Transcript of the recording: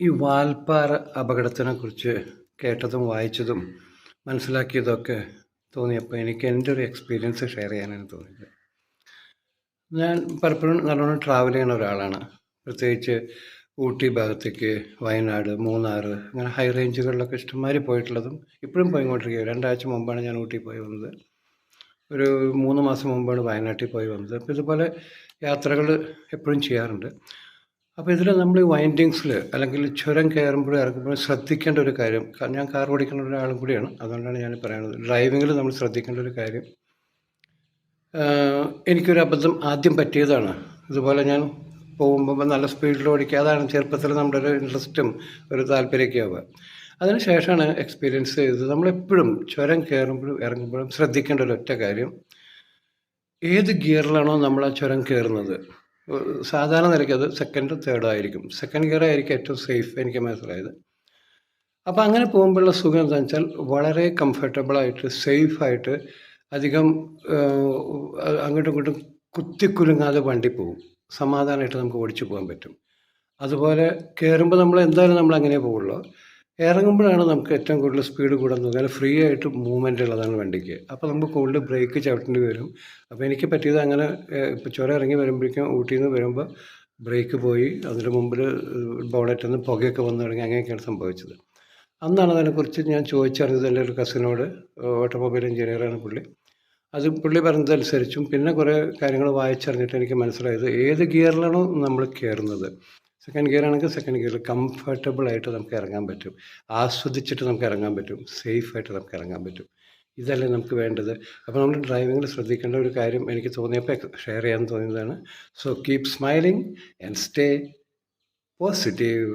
ഈ വാൽപ്പാറ അപകടത്തിനെക്കുറിച്ച് കേട്ടതും വായിച്ചതും മനസ്സിലാക്കിയതൊക്കെ തോന്നിയപ്പോൾ എനിക്ക് എൻ്റെ ഒരു എക്സ്പീരിയൻസ് ഷെയർ ചെയ്യാനാണ് തോന്നിയത്. ഞാൻ പലപ്പോഴും നല്ലോണം ട്രാവൽ ചെയ്യുന്ന ഒരാളാണ്. പ്രത്യേകിച്ച് ഊട്ടി ഭാഗത്തേക്ക്, വയനാട്, മൂന്നാർ, അങ്ങനെ ഹൈ റേഞ്ചുകളിലൊക്കെ ഇഷ്ടംമാതിരി പോയിട്ടുള്ളതും ഇപ്പോഴും പോയിക്കൊണ്ടിരിക്കുക. 2 ആഴ്ച മുമ്പാണ് ഞാൻ ഊട്ടി പോയി വന്നത്. ഒരു 3 മാസം മുമ്പാണ് വയനാട്ടിൽ പോയി വന്നത്. അപ്പോൾ ഇതുപോലെ യാത്രകൾ എപ്പോഴും ചെയ്യാറുണ്ട്. അപ്പോൾ ഇതിൽ നമ്മൾ വൈൻഡിങ്സിൽ അല്ലെങ്കിൽ ചുരം കയറുമ്പോഴും ഇറങ്ങുമ്പോഴും ശ്രദ്ധിക്കേണ്ട ഒരു കാര്യം, ഞാൻ കാർ ഓടിക്കുന്ന ഒരാളും കൂടിയാണ്, അതുകൊണ്ടാണ് ഞാൻ പറയുന്നത്. ഡ്രൈവിങ്ങിൽ നമ്മൾ ശ്രദ്ധിക്കേണ്ട ഒരു കാര്യം, എനിക്കൊരു അബദ്ധം ആദ്യം പറ്റിയതാണ്. ഇതുപോലെ ഞാൻ പോകുമ്പോൾ നല്ല സ്പീഡിൽ ഓടിക്കുക, അതാണ് ചെറുപ്പത്തിൽ നമ്മുടെ ഒരു ഇൻട്രസ്റ്റും ഒരു താല്പര്യമൊക്കെ ആവുക. അതിന് ശേഷമാണ് എക്സ്പീരിയൻസ് ചെയ്തത്. നമ്മളെപ്പോഴും ചുരം കയറുമ്പോഴും ഇറങ്ങുമ്പോഴും ശ്രദ്ധിക്കേണ്ട ഒരു ഒറ്റ കാര്യം, ഏത് ഗിയറിലാണോ നമ്മൾ ആ ചുരം കയറുന്നത്, സാധാരണ നിലയ്ക്ക് അത് സെക്കൻഡ് തേർഡോ ആയിരിക്കും. സെക്കൻഡ് ഗിയർ ആയിരിക്കും ഏറ്റവും സേഫ്, എനിക്ക് മനസ്സിലായത്. അപ്പോൾ അങ്ങനെ പോകുമ്പോഴുള്ള സുഖം എന്താണെന്ന് വെച്ചാൽ വളരെ കംഫർട്ടബിളായിട്ട് സേഫായിട്ട് അധികം അങ്ങോട്ടും ഇങ്ങോട്ടും കുത്തിക്കുലുങ്ങാതെ വണ്ടി പോകും. സമാധാനമായിട്ട് നമുക്ക് ഓടിച്ചു പോകാൻ പറ്റും. അതുപോലെ കയറുമ്പോൾ നമ്മൾ എന്തായാലും നമ്മൾ അങ്ങനെ പോവുള്ളൂ. ഇറങ്ങുമ്പോഴാണ് നമുക്ക് ഏറ്റവും കൂടുതൽ സ്പീഡ് കൂടാൻ തോന്നുന്നത്. ഫ്രീ ആയിട്ട് മൂവ്മെൻ്റ് ഉള്ളതാണ് വണ്ടിക്ക്. അപ്പോൾ നമുക്ക് കൂടുതൽ ബ്രേക്ക് ചവിട്ടേണ്ടി വരും. അപ്പോൾ എനിക്ക് പറ്റിയത് അങ്ങനെ, ഇപ്പോൾ ചുരം ഇറങ്ങി വരുമ്പോഴേക്കും ഊട്ടിയിൽ നിന്ന് വരുമ്പോൾ ബ്രേക്ക് പോയി, അതിന് മുമ്പിൽ ബോണറ്റിൽ നിന്ന് പുകയൊക്കെ വന്നു തുടങ്ങി. അങ്ങനെയൊക്കെയാണ് സംഭവിച്ചത്. അന്നാണ് അതിനെക്കുറിച്ച് ഞാൻ ചോദിച്ചറിഞ്ഞത് എൻ്റെ ഒരു കസിനോട്. ഓട്ടോമൊബൈൽ എഞ്ചിനീയറാണ് പുള്ളി. അത് പുള്ളി പറഞ്ഞതനുസരിച്ചും പിന്നെ കുറേ കാര്യങ്ങൾ വായിച്ചറിഞ്ഞിട്ട് എനിക്ക് മനസ്സിലായത്, ഏത് ഗിയറിലാണോ നമ്മൾ കയറുന്നത്, സെക്കൻഡ് ഗിയർ ആണെങ്കിൽ സെക്കൻഡ് ഗിയറിൽ കംഫർട്ടബിളായിട്ട് നമുക്ക് ഇറങ്ങാൻ പറ്റും, ആസ്വദിച്ചിട്ട് നമുക്ക് ഇറങ്ങാൻ പറ്റും, സേഫായിട്ട് നമുക്ക് ഇറങ്ങാൻ പറ്റും. ഇതല്ലേ നമുക്ക് വേണ്ടത്. അപ്പോൾ നമ്മൾ ഡ്രൈവിങ്ങിൽ ശ്രദ്ധിക്കേണ്ട ഒരു കാര്യം എനിക്ക് തോന്നിയപ്പോൾ ഷെയർ ചെയ്യാൻ തോന്നിയതാണ്. So keep smiling and stay positive.